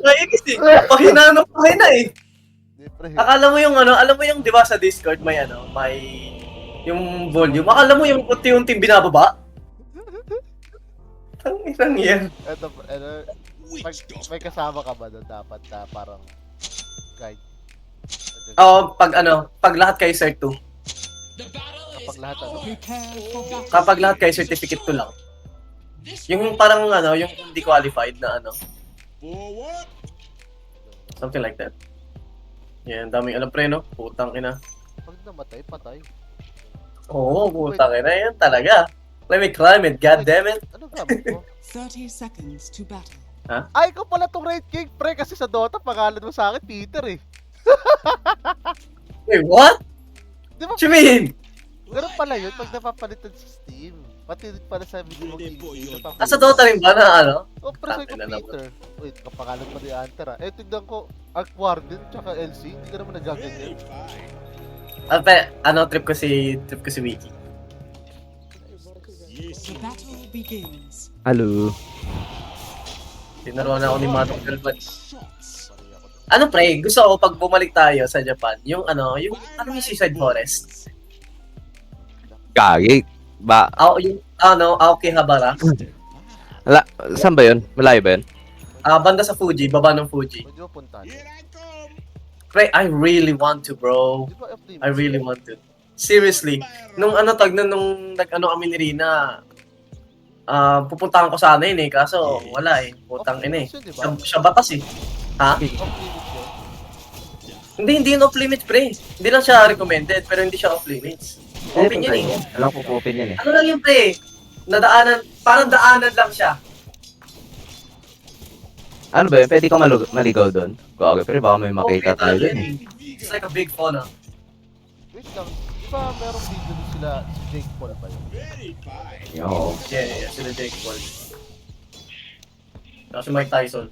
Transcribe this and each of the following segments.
Ay, kasi, pahina na pahina eh. Hindi, pre. Akala mo yung ano, alam mo yung, di ba sa Discord may ano, may yung volume. Akala mo yung unti-unting binababa? Ang isang yan. Eto, pag may kasama ka ba doon dapat na parang guide? Oo, pag lahat kayo cert 2. Kapag lahat ano? Kapag lahat kayo certificate 2 lang. Yung parang ano, yung hindi qualified na ano. Something like that. Yan, daming alam pre, no? Putang ina. Pag namatay, patay. Oo, putang ina. Yan talaga. Let me climb it, goddammit. Ano gamit mo? 30 seconds to battle. Ay, ikaw pala tong Red King, pre, kasi sa Dota, pangalan mo sa akin, Peter eh. Wait, what? Di ba? What you mean? Ganun pala yun pag napapalitan sa Steam. Pati rin pala sa mismo game. Sa Dota rin ba na ano? Oh, pero sa ko Tangina naman. Peter. Wait, kapangalan pa ni Hunter ah. Eh, tignan ko, Arc Warden, tsaka LC, hindi ka naman nagaganyan. Trip ko si Wiki. The battle begins. Halo. Tinaruan na ako ni Matong Galvan. Ano pre, gusto ko pag bumalik tayo sa Japan, yung Seaside Forest. Gagi. Ba, Yung Aokihabara. saan ba yun? Malayo ba yun? Banda sa Fuji, baba ng Fuji. Pwede mo puntahan. Pre, I really want to, bro. Di ba FD? I really want to. Seriously, nung kami ni Rina, pupuntahan ko sana yun eh, kaso wala eh, putang ina eh. Siya batas eh. Ha? Off limits yun. Hindi yun off limits pre. Hindi lang siya recommended, pero hindi siya off limits. Open yun eh. Alam ko po open yan eh. Ano lang yun pre? Parang daanan lang siya. Ano ba yun? Pwede ka maligaw doon? Gagi, pero baka may makita tayo dun eh. It's like a big fauna. Wait lang, di ba merong video din sila, si Jake Paul pa yun? Yo. Yeah, sila Jake Paul. Tapos si Mike Tyson.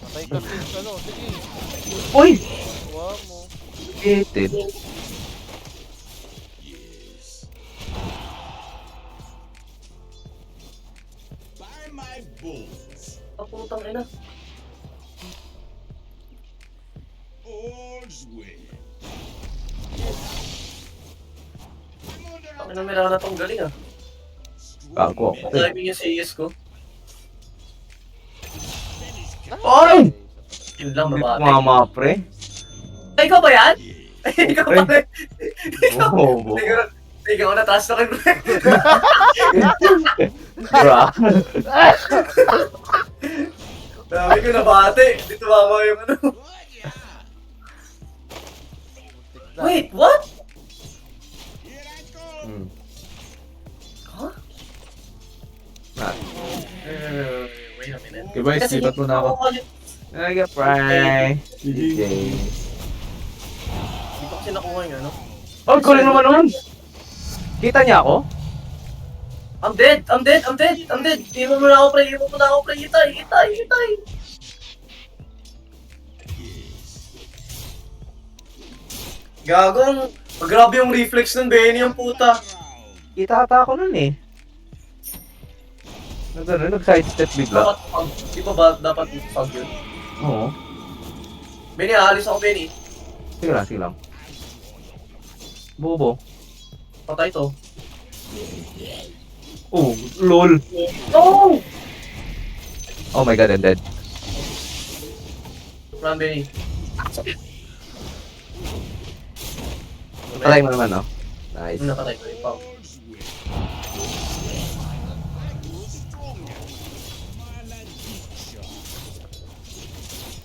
Patay ka rin, ano, sige. Uy! Kuha mo. Gated. Putang ina. Ang ina, meron na tong galing ah. Gago. Timing yung CS ko. Oy! Yun lang, Hindi mabate. tumama, pre. Ay, ikaw ba yan? Ikaw ba? Bobo. Ikaw na, taas na kayo. Bra. Dami ko nabate. Hindi tumama yung ano. Wait, what? Hmm. Huh? Ah. Wait a minute. Okay, boys, Kasi lipat muna ako. Nagka, pray. DJ. Hindi ko kasi nakuha yung ano. Oh, kulit naman nun! Kita niya ako? I'm dead! Iwan mo na ako, pre. Itay. Gagong, grabe yung reflex ng Benny, ang puta. Kita ata ako nun eh. Nag-sidestep bigla. Dapat pag, di ba dapat pag yun? Oo. Benny, aalis ako, Benny. Sige lang. Bobo. Patay to. Oh, lol. No! Oh my god, I'm dead. Run, Benny. Patay mo naman, no? Nice. Napatay ko yung pao.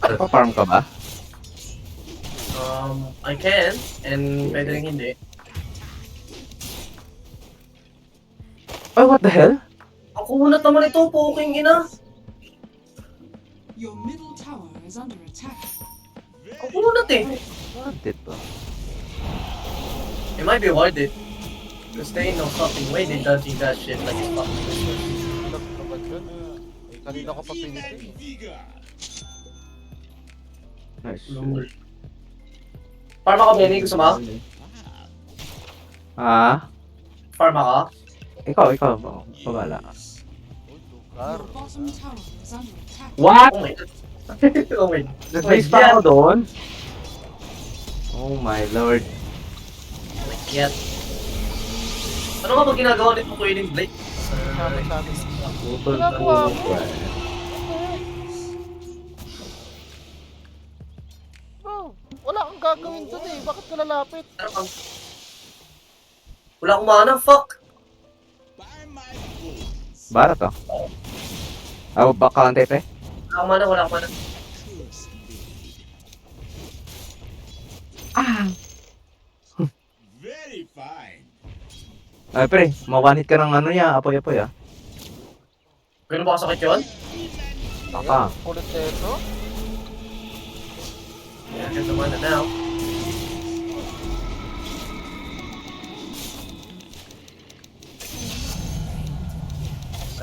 Nagpa-farm ka ba? I can, and pwede rin hindi. Oh, what the hell? Ang kunat naman ito, poking ina. Your middle tower is under attack. Ang kunat eh. What it ba? It might be worth it. Because they ain't no fucking way they dodging that shit like it's fucking Christmas. Ilang naman yun. Eh, kanina ko pa pinitin. Nice. Farm ako, Benny. Gusto mo? Ah? Farm ako? Ikaw. Pabala. Uy, Car. Your bottom tower is under attack. What? Oh my God. Oh my God. Nag-base pa ako doon? Oh my lord. Yan. Ano nga ba ginagawa nito ko yung Blake? Sabi sa amin. Putol Wala na ko ako. ulo. Bro, wala kang gagawin dun eh. Bakit ka lalapit? Ano bang? Wala akong mana, fuck! Bara to. Ah, baka kante pe? Wala akong mana, wala akong mana. Very fine. Ay pre, mawanit ka ng ano niya, apoy-apoy ah. Ganun ba kasakit yun? Baka. Kulit na ito. Yeah, ganda mana now.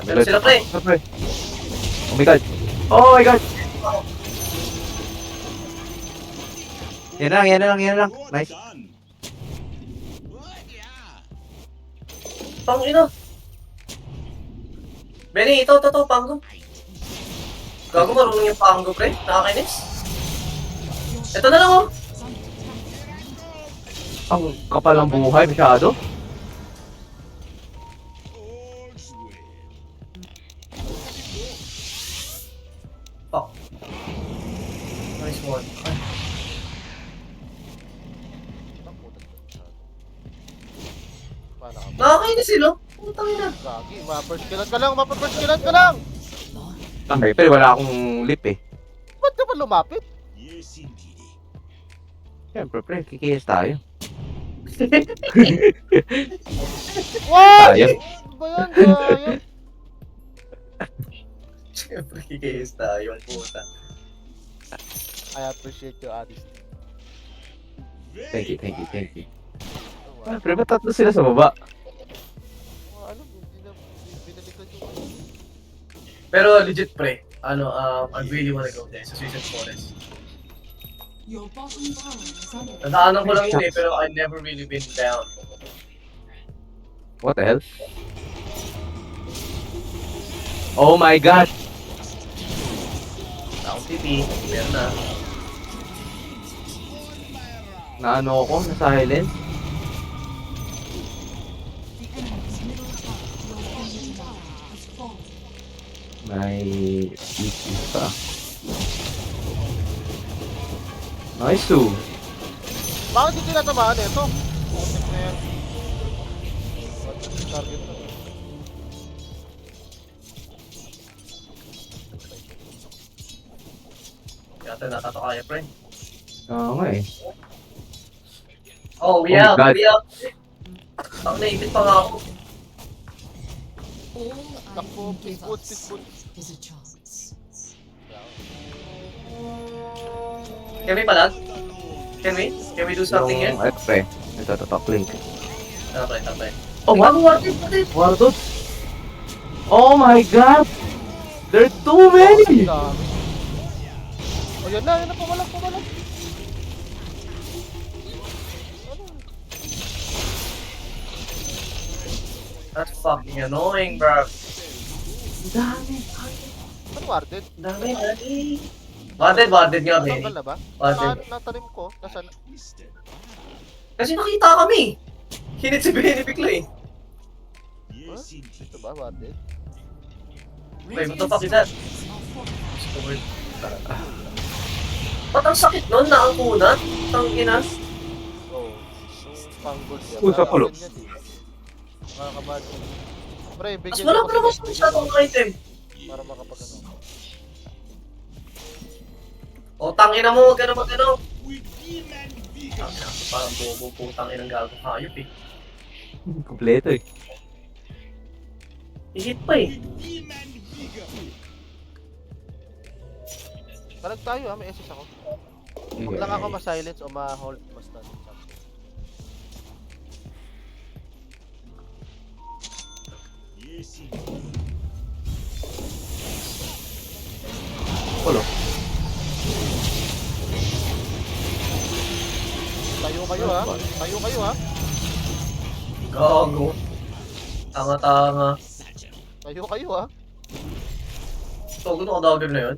Pero sila pre! Ah, pre. Oh my god. Oh my god. Yan lang, yan lang, yan lang. Good Nice. done. Good, yeah. Pang ino! Benny, ito, Pango. Gago marunong yung Pango, pre. Nakakainis. Ito na lang, oh. Ang kapal ng buhay, masyado. Old sweet. Fuck. Nice one. Ay, Paano ka ba? nakakainis sila. Putang ina. Gagi, ma-first killan ka lang, ma-first killan ka lang! Ay, pero wala akong lip eh. Ba't ka pa lumapit? Yes, indeed. Siyempre, pre, kikihis tayo. What? Tayo. Ano ba yan? Gaya? Siyempre, kikihis tayo, puta. I appreciate your honesty. Thank you, thank you, thank you. Ah, pre, ba't tatlo sila sa baba? Alam mo, hindi na binalikan yung Pero legit, pre. I really wanna go there sa Suicide Forest. Your bottom tower is under attack. Nadaanan ko lang yun eh, pero I never really been down. What the hell? Oh my god! Akong TV, meron na. Naano ako, na silence. The enemy's middle tower, your bottom tower, has fallen. May issues pa. Nice too. Bakit hindi tinatamaan ito? Putik na yan. What's the target na? Yata natato kaya, pre. Oo nga eh. Oh, we Oh my out, God. we out. Ang naipit pa nga ako. All Takbo, I can give pisput, us pisput. is a chance. Can we palag? Can we? Can we do something here? Ay, pre. Ito, tapak link. Tapay. Oh, what? Wardot? Oh my god! There are too many! Dami. O yan na, pumalag. Ano? That's fucking annoying, bro. Dami. Ano warded? Dami. Warded nga, Benny. Tanggal na ba? Warded. Natanim ko. Nasaan? Kasi nakita kami. Hinit si Benny bigla eh. Yes, indeed. Ito ba warded? Wait, what the fuck is that? Are falling. Ba't ang sakit nun? Naangkunan? Tangina. Oh. Panggol siya. Uy, sa pulo. Makakabad. Pre, Mas bigyan wala ko pa naman kasi- masyadong item. Para makapagano. O, tangina mo, huwag ka na mag-ano. With vim and vigor. Tangina, parang bobo putang inang gago hayop eh. Kompleto eh. Hihit pa eh. With vim and vigor. Talag tayo ha, may SS ako. Huwag lang ako ma-silence o ma-hold, ma-stun. Yes, indeed. Pulo. Tayo kayo ha. Tayo kayo ha. Gago. Tanga-tanga. Tayo kayo ha. So, gusto ko dagger na yun.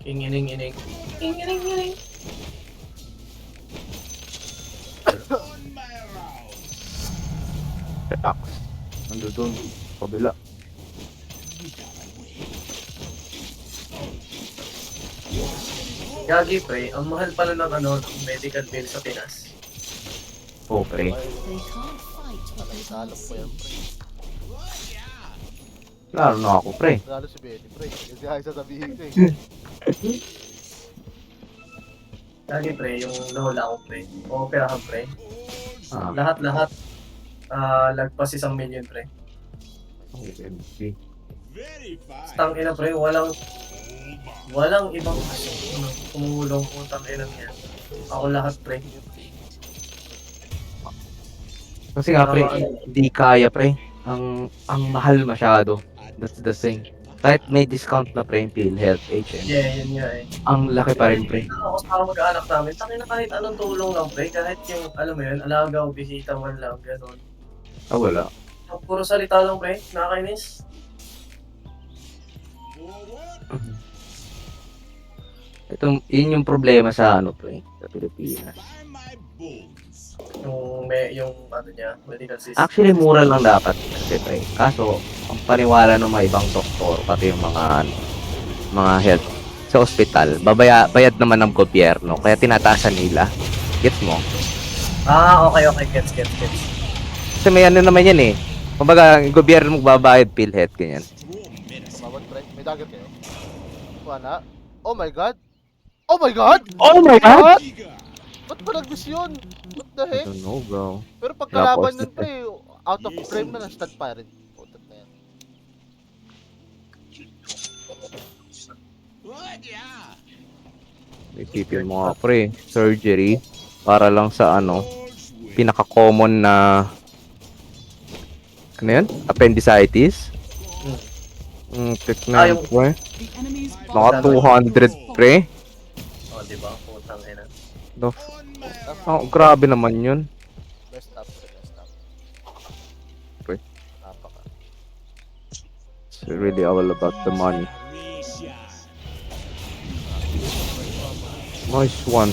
Kingining-ining. Kingining-ining. On my round. Relax. Nandun doon. Kabila. Gagi, pre. Ang mahal pala ng ano, ng medical bill sa Pinas. Oh, pre. They can't fight what they Alam can't ko yan, see. pre. Lalo na ako, pre. Lalo si Benny, pre. Kasi ay sasabihin ko eh. Gagi, pre. Yung nahula ko, pre. Operahan, pre. Ah, Lahat-lahat. Lagpas 1 million, pre. OMG. Very fine. Tang ina, pre. Walang ibang tumulong po tang ina niya. Ako lahat, pre. Kasi nga, pre, hindi kaya, pre. Ang mahal masyado. That's the thing. Kahit may discount na, pre, yung PhilHealth, HM. Yeah, yun nga eh. Ang laki pa rin, pre. Ako sa mag-aanak namin, tangin na kahit anong tulong lang, pre. Kahit yung, alam mo yun, alaga o bisita man lang, gano'n. Ah, wala. Puro salita lang, pre. Nakakainis. Forward. Yun yung problema sa ano, pre, sa Pilipinas. By my bones. Yung ano niya, medical system. Actually, mura lang dapat kasi, pre. Kaso, ang paniwala ng mga ibang doktor, pati yung mga health sa ospital, bayad naman ng gobyerno, kaya tinataasan nila. Gets mo? Okay. Gets. Kasi may ano naman yan eh. Kumbaga, yung gobyerno magbabayad PhilHealth, ganyan. Bawat, pre. May dagger kayo. Wala. Oh my god. Oh my god! Oh my God! Giga. Ba't pa nag-miss yun? What the I heck? don't know, bro. Pero pagkalaban Tapos, nun, pre, out of frame na na-stud pa rin. Putot na yan. What? Yeah. Isipin mo nga, pre, surgery, para lang sa ano, pinaka-common na, ano yan? Appendicitis? Check na yun, yung- pre. The enemy's Mga 200, pre. Diba? Putang ina. The On my Oh, round. grabe naman yun. Best up, pre. Best up. Pre. Napaka. It's really all about the money. Risha. Nice one.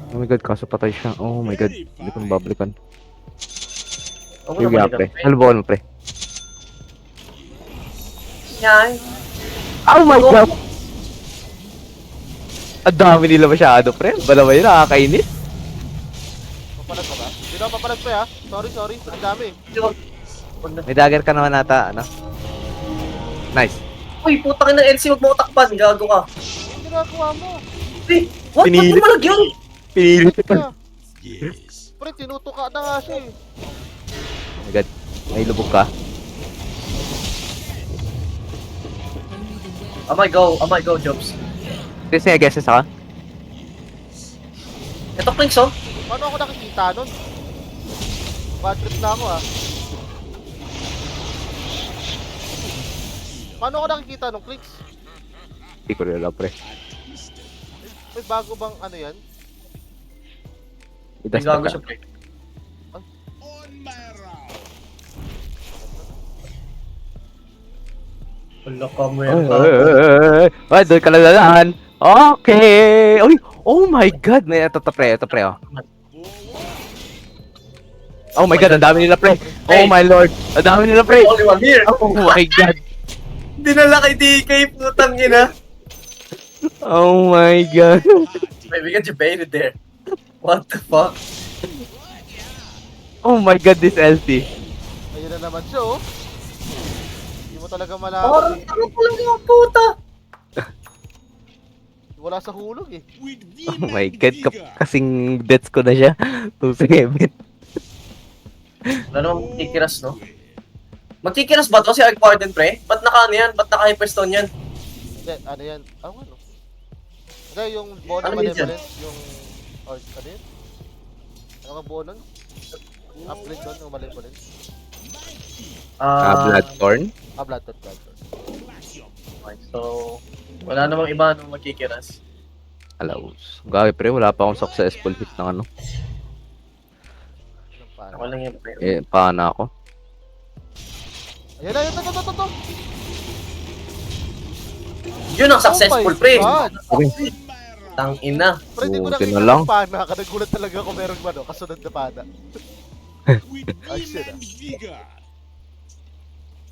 Oh my god, kaso patay siya. Oh my god, hindi ko nababalikan. Huwag mo Yung na nga, pre. balikan, Halbon mo, pre. Yan. Oh my god! Ang dami nila masyado, pre. Bala ba yun? Nakakainis. Papalag ka ba? Hindi na papalag pa, ha? Sorry. Ang dami. Huwag na. May dagger ka naman ata, ano? Nice. Uy, putang ina, LC, huwag mo takpan. Gago ka. Ang ginagawa mo. Hey, what? Pinilit. Ba't mo malag yun? Pinilit pa. Ka. Yes. Pre, tinutuka na nga siya eh. Oh my god. May lubog ka. only the well Oh my go, Jobs. Kasi may guesses ako. Ito, Prince, oh. Paano ako nakikita nun? Bad trip na ako, ha? Paano ako nakikita nung clicks? Hindi ko rin alam, pre. May bago bang ano yan? May Idas gago na siya, ka. pre. On my round. Wala ka mo Ay, yan. ay, doon ka lalalaan. Okay. Uy, oh my god. May ito pre, oh. Oh my god, ang dami nila, pre. Oh my lord. Ang dami nila, pre. Only one here. Oh my god. Dinala kay DK, putang ina. Oh my god. Wait, we got debated there. What the fuck? Oh my god, this LT. Ayun na naman siya, oh. Hindi mo talaga Parang malaman. ano ko lang yung puta. Wala sa hulog, eh. With Oh my god, kasing bets ko na siya. 2-7. Wala namang magkikiras, no? Magkikiras ba to si Ark Warden, pre? Ba't naka ano yan? Ba't naka Hyperstone yan? Hindi, ano yan? Ah, ano? Hindi, yung buo Ano ng yun dyan? malevolent, yung... Or, ano yun? Ano nga buo nun? Upgrade doon, yung malevolent. Bloodthorn? Ah, Bloodthorn. Okay, so, wala namang iba nung magkikiras. Alaus. Gabi, pre, wala pa akong successful hit ng ano. Yung paano. Ako lang yan, pre. Paano ako? Ayan na, ito. Yun ang successful, pre. God. Tang ina. Pero hindi ko Buti nakita na lang. ng pana. Nagulat talaga kung meron ba, no? Kasunod na pana. With Ay, vim shit, and vigor.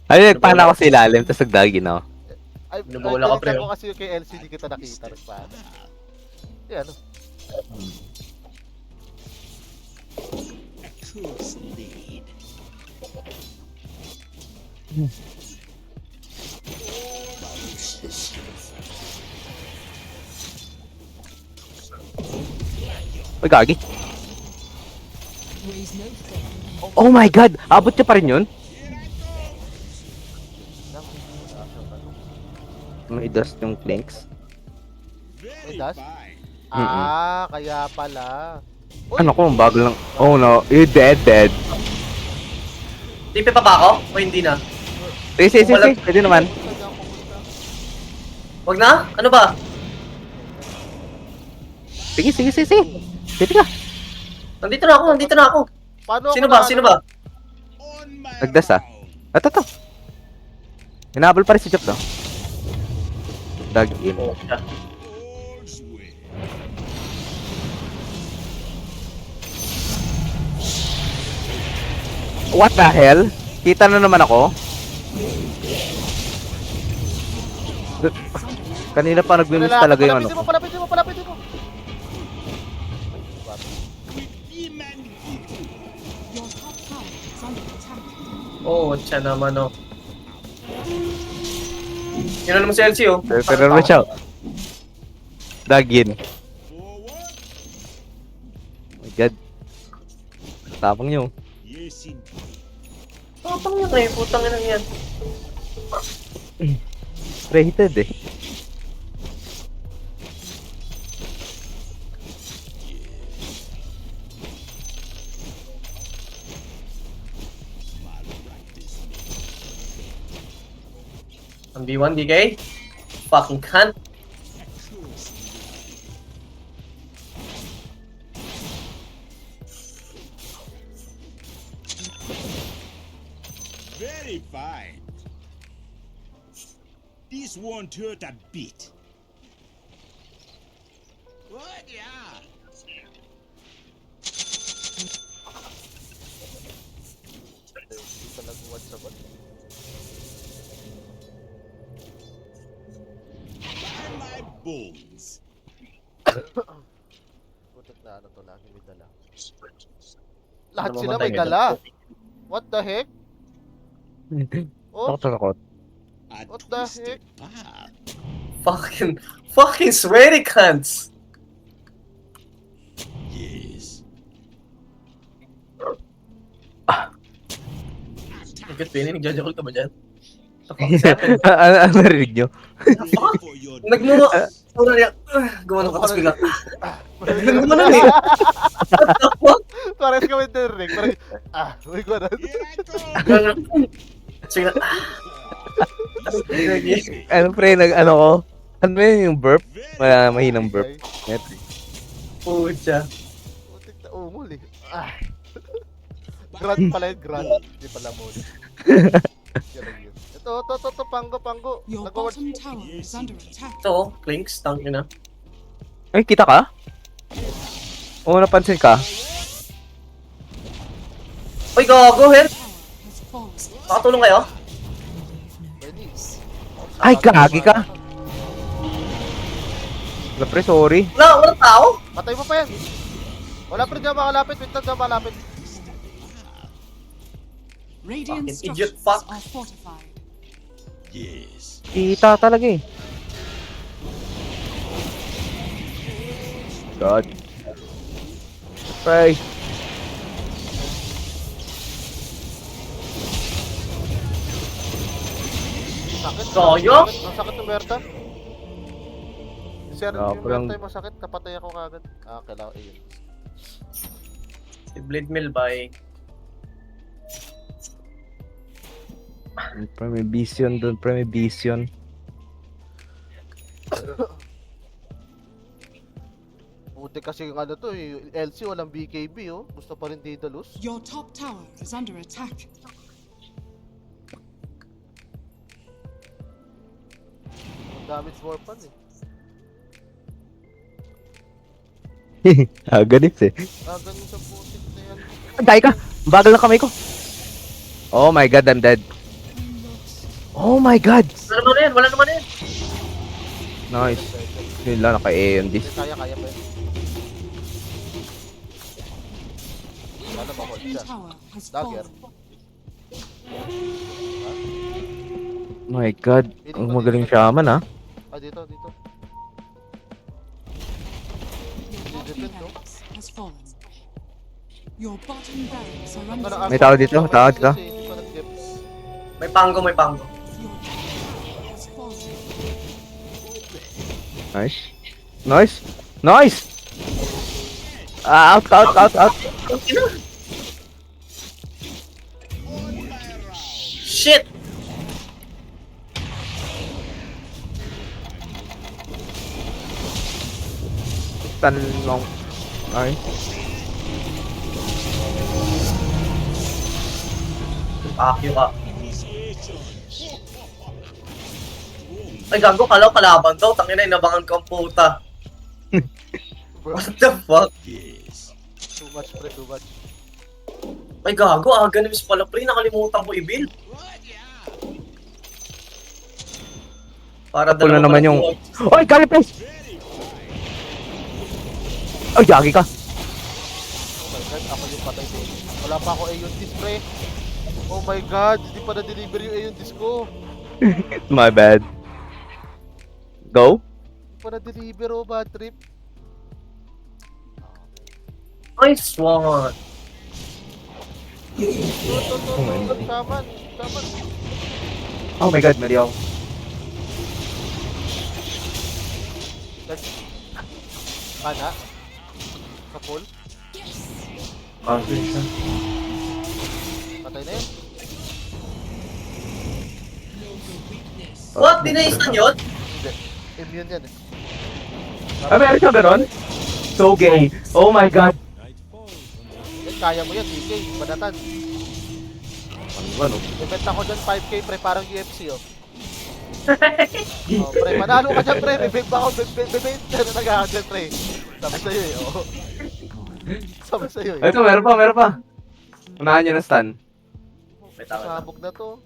Ay, nagpana ako sa ilalim, tapos nagdagi na ako. Ay, Nabawala ka, pre, tinignan ko oh. kasi kay LCD kita nakita ng pana. Yan, ano? A close lead. Uy, gagi. Raise no fear. Oh my God! Abot niya pa rin yun? May dust yung flanks. Very das? fine. Ah, kaya pala. Uy, Ano ko, bago lang. Oh no, you're dead. Tipe pa ba ako? O hindi na? Sige, pwede naman. saan ako pumunta? Wag na? Ano ba? Sige. Sige ka. Nandito na ako. Paano Sino ako ba? Sino ba? On my Nagdas, ah. round. Ito. Hinabol pa rin si Chop, no? Dag in. Oh, siya. All's well. What the hell? Kita na naman ako. Kanina pa nag-miss talaga yung ano. Palapit mo. With vim and vigor. Your top tower is under attack. Oh, siya naman, oh. Yun naman si LC, oh. Pero naman siya. Dagin. Forward. Oh my God. Tapang nyo. Yes, indeed. Tapang yun eh, putang ina yan. Rated eh. Ang B1, DK? Fucking cunt. Close lead. Very fine. This won't hurt a bit. What? Yeah. Hindi pa nag-watch sa bot. By my bones. Putik na ano to, lagi may dala. Lahat Ano sila mamatay may nito? dala. What the heck? Oh, Takot. A What the twisted path. Fucking sweaty cunts. Yes. Bakit Penny, nagjajakol ka ba dyan? Ano narinig nyo? For your Nagmuro. Una niya. Gumano ka, tapos bigla. Biglang gumano eh. What the fuck? Pares kami narinig. Parang, may gwanan. Here I go. Gano'n. Sige na. Ano pre, ano ko? Ano yun yung burp? Mahinang burp. Net. Pucha. Putik na ungol eh. Grand pala yun, grand. Hindi pala muli. Yan lang yun. Ito, panggo. Your Nag-watch. bottom tower is under attack. Ito, Clinks, tank na. Ay, kita ka? Oo, napansin ka. Uy, go, help! Tower has fallen. Makatulong kayo? Venice. Ay, gagi ka. Wala pre, sorry. Walang tao? Patay mo pa yan. Wala pa rin dyan makalapit. Wait lang dyan makalapit. Radiant Fucking idiot structures fuck. are fortified. Yes. Kita talaga eh. God. Pray. Sakit. Sayang. Masakit ng Berta. Sir, Ah, yung parang- Berta yung masakit. Napatay ako kagad. Kailangan yun. Si Blade Mill by... Premedition doon, premedition. Buti kasi yung ano to, yung LC walang BKB oh. Gusto pa rin Daedalus. Your top tower is under attack. Damage weapon eh. Ganit eh. Ganun sa putik na yan. Dahil ka! Bagal na kamay ko. Oh my god, I'm dead. Oh my god! Wala naman yan, wala naman yan. Nice. Yun lang, naka-A on this. Kaya pa yun. Wala ba hold siya? Tower has Dagger. fallen. My god. Ang magaling shaman ah. Dito. Your bottom Depende, no? barracks has fallen. Your bottom barracks are Ano, under May tao dito, tao dito. Hindi pa nag-gep. May pango, may pango. Your tower has fallen. Nice. Nice. Nice! Out. Shit! Tanong. Nice. Akyo ka. Ay, gago, kalaw kalaban daw. Tangina, inabangan ko ang puta. What the fuck? Yes. Too much, pre, too much. Ay, gago, ganumis pala, pre. Nakalimutan ko i-build. Para Ako na naman yung... buwan. Oy, Galipes! Ay, yagi ka. Oh my god, ako yung patay din. Wala pa ako Aeon disc, pre. Oh my god, hindi pa na-deliver yung Aeon disc ko. My bad. Go? Hindi pa na-deliver, oh, bad trip. Nice one. Shaman. Oh my god, mali ako. Mana? Kapul? Okay siya. Patay na yun. What? Dinaisan yun? Hindi. Immune yan eh. Ah, meron siya ganon? So gay. Oh my god. Kaya mo yan, DK. Banatan. Ano? Ibenta ko dyan 5k, pre. Parang UFC, oh. Oh, pre, manalo ka dyan, pre. Bibig ba ako? Bibig na nag-ako dyan, pre. Sabi sa'yo eh, oh. Sabi sa'yo eh. Ito, meron pa. Unahan niya ng stun. May tama na. Sabog na to.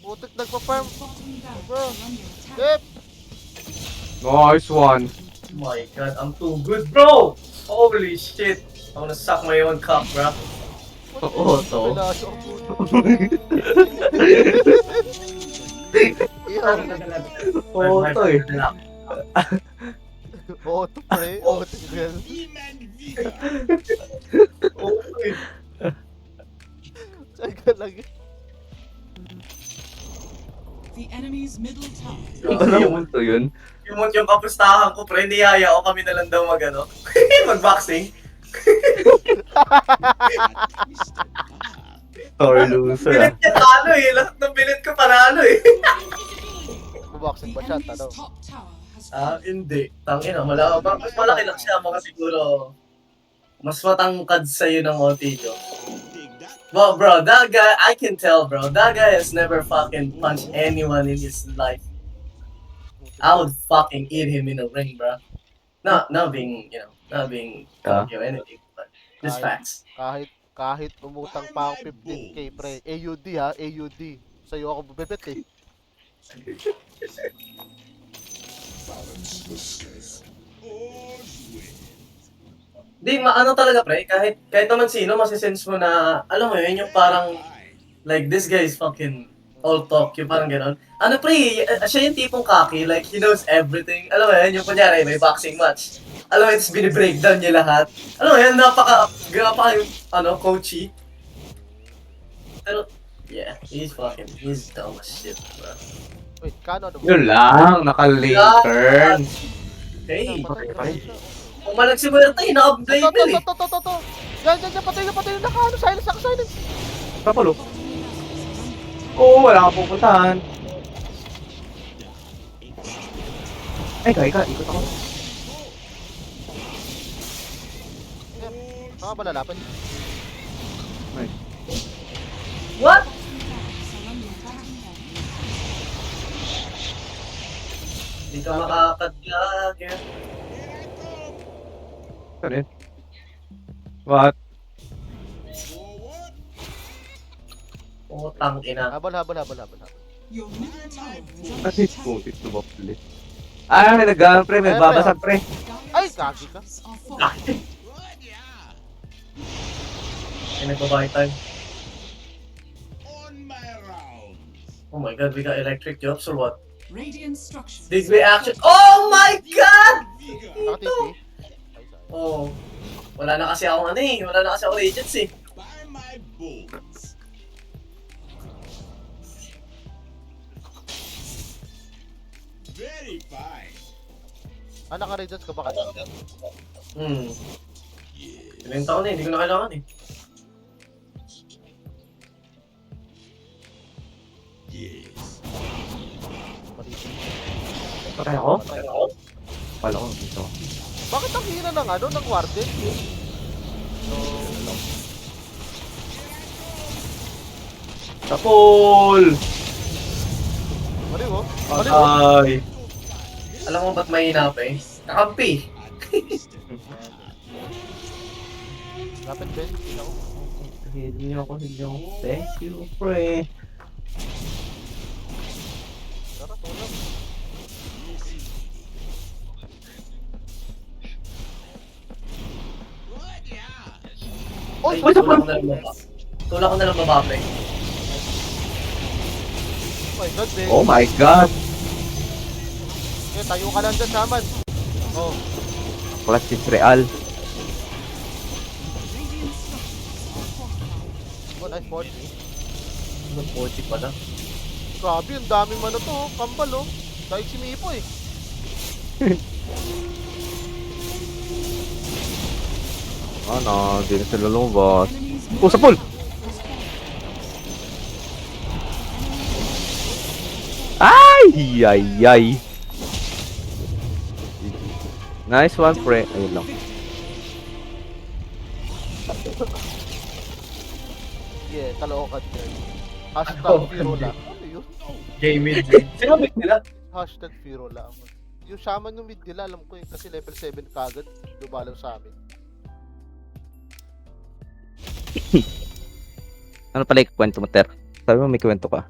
Butik nagpa-farm. Bottom barracks Bro. are under attack. Dip! Nice one. Oh my god, I'm too good, bro! Holy shit! I'm gonna suck my own cock, bro. Oo, to. Pilaso ang puto. Iyan. Oto eh. Auto, pre. Auto, girl. Okay. Saan ka lang eh. The enemy's middle tower. Ano to yun? Yung kapustahan ko, pre, niyaya o kami na lang daw mag-boxing. Sorry, loser. Bilit niya talo eh. Lahat ng bilit ko panalo eh. Buboxing ba The siya, enemy's tanong? top tower has fallen. Hindi. Tangina, mas malaki lang siya. Mga siguro, mas matangkad sa'yo ng Otillo. Well, bro, that guy, I can tell, bro. That guy has never fucking punched anyone in his life. I would fucking eat him in a ring, bro. Not being, cocky or anything, but just facts. Kahit umutang pa ako 15k, pre. AUD ha, AUD. Sa'yo ako bubibit eh. Di, ano talaga, pre, kahit naman sino, masisense mo na, alam mo yun, yung parang, like, this guy is fucking all talk, yung parang gano'n. Ano, pre, siya yung tipong cocky, like, he knows everything. Alam mo yun, yung kunyari, may boxing match. Alam mo yun, binibreakdown niya lahat. Alam mo yun, napaka coachy. Pero, yeah, he's dumb as shit, bro. Wait, kano ano? Yun lang, naka-lantern. Hey, Patay. kung malag si Muerta, naka-blade bill eh. To. Yan, patay na. Naka, silence. Kapulo. Oo, wala ka pupuntahan. Ay, ka, ikot ako. Malalapan. What? Barracks are under attack. Hindi ka makakadlag. Ano yun? What? Putang ina. Habol. Your middle tower is under Kasi attack. putit lumaplit. Ah, may nag pre, may Ayan, babasag pre. Ay, gagi ka. Are falling. Ay, nagbabayad tayo. On my rounds. Oh my god, we got electric jobs or what? Radiant structures. Did we actually... Oh my god! Vigor. Naka-TP. Oh. Wala na kasi akong ano eh. Wala na kasi akong agents eh. By my bones. Very fine. Ah, naka-radiance ka ba kanina? Yes. Pinenta ko na eh. Hindi ko na kailangan eh. Yes. Patay ako? Pala ko dito. Bakit ang hina ng ano, ng warden? Tapol! Maliw, oh. Patay! Alam mo ba't mahina pa eh? Nakampi! Lapit, Ben. Tingnan ko. Hindi ako. Thank you, pre. Tara, tulog. Ay, Oy, tulak ko na lang baba. Tulak ko na lang baba, pre. my God, Ben. Oh my god! Eh, tayo ka lang dyan, Saman. Oh, Clutch is real. Radiant structures are fortified. oh, nice board. Mag-40 pala. Grabe, ang daming ano to, oh. Kambal, oh. Dahil si Mipo, eh. Ano, di na sila lumabas. Enemies Oh, sa pool! Ay! Ay! Ay! Nice one, pre. Ayun lang. Yeah, kalookan yan. Hashtag Firola. Ano yun? Game mid. Sino pick nila? Hashtag Firola. Yung shaman yung mid nila, alam ko yun. Kasi level 7 kagad. Lumalaw sa amin. Ano pala yung kwento mo, Ter? Sabi mo may kwento ka.